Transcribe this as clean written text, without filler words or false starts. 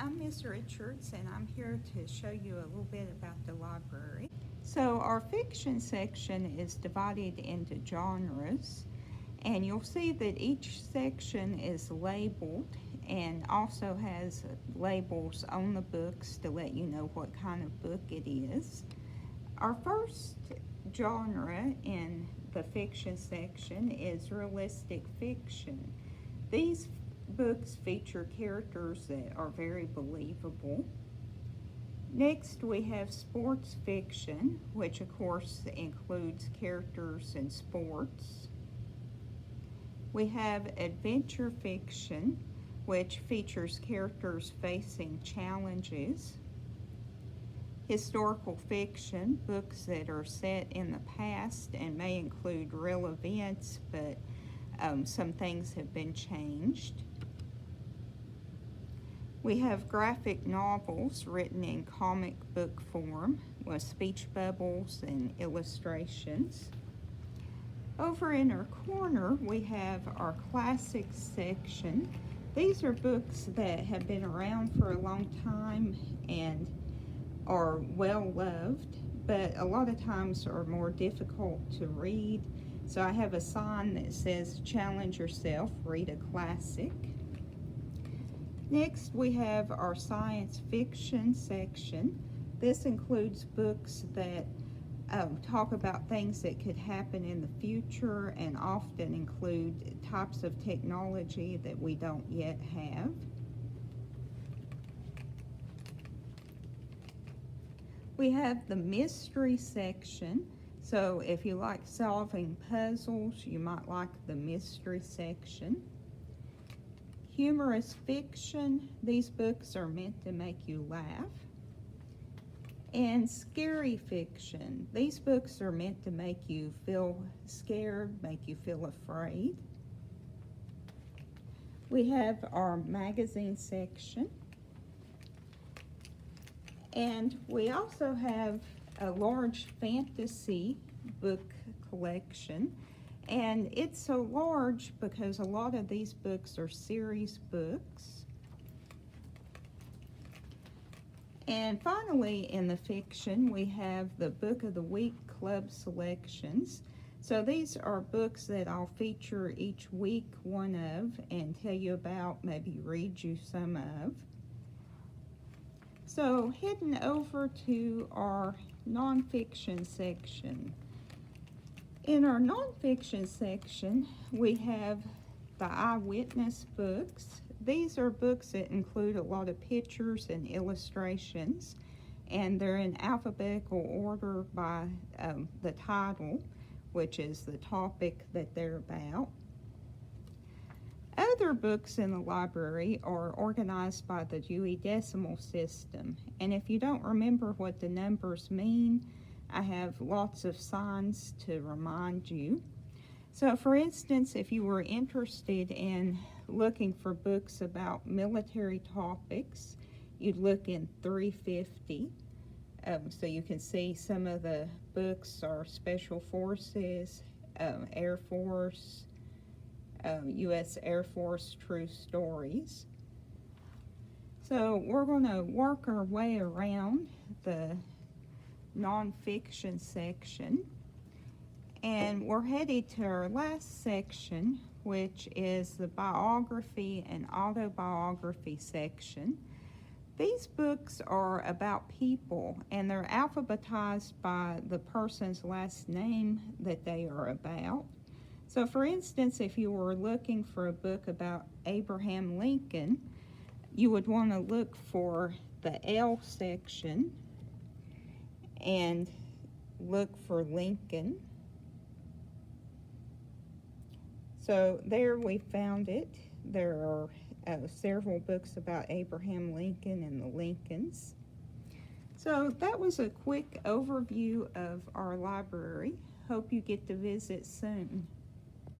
I'm Ms. Richards, and I'm here to show you a little bit about the library. So our fiction section is divided into genres, and you'll see that each section is labeled and also has labels on the books to let you know what kind of book it is. Our first genre in the fiction section is realistic fiction. These books feature characters that are very believable. Next, we have sports fiction, which of course includes characters in sports. We have adventure fiction, which features characters facing challenges. Historical fiction, books that are set in the past and may include real events, but some things have been changed. We have graphic novels written in comic book form with speech bubbles and illustrations. Over in our corner, we have our classics section. These are books that have been around for a long time and are well loved, but a lot of times are more difficult to read. So I have a sign that says, "Challenge yourself, read a classic." Next, we have our science fiction section. This includes books that talk about things that could happen in the future and often include types of technology that we don't yet have. We have the mystery section. So if you like solving puzzles, you might like the mystery section. Humorous fiction, these books are meant to make you laugh. And scary fiction, these books are meant to make you feel scared, make you feel afraid. We have our magazine section. And we also have a large fantasy book collection. And it's so large because a lot of these books are series books. And finally, in the fiction, we have the Book of the Week Club selections. So these are books that I'll feature each week one of and tell you about, maybe read you some of. So heading over to our nonfiction section. In our nonfiction section, we have the eyewitness books. These are books that include a lot of pictures and illustrations, and they're in alphabetical order by the title, which is the topic that they're about. Other books in the library are organized by the Dewey Decimal System, and if you don't remember what the numbers mean, I have lots of signs to remind you. So for instance, if you were interested in looking for books about military topics, you'd look in 350. So you can see some of the books are Special Forces, Air Force, U.S. Air Force True Stories. So we're going to work our way around the nonfiction section, and we're headed to our last section, which is the biography and autobiography section. These books are about people, and they're alphabetized by the person's last name that they are about. So for instance, if you were looking for a book about Abraham Lincoln, you would want to look for the L section and look for Lincoln. So there we found it. There are several books about Abraham Lincoln and the Lincolns. So that was a quick overview of our library. Hope you get to visit soon.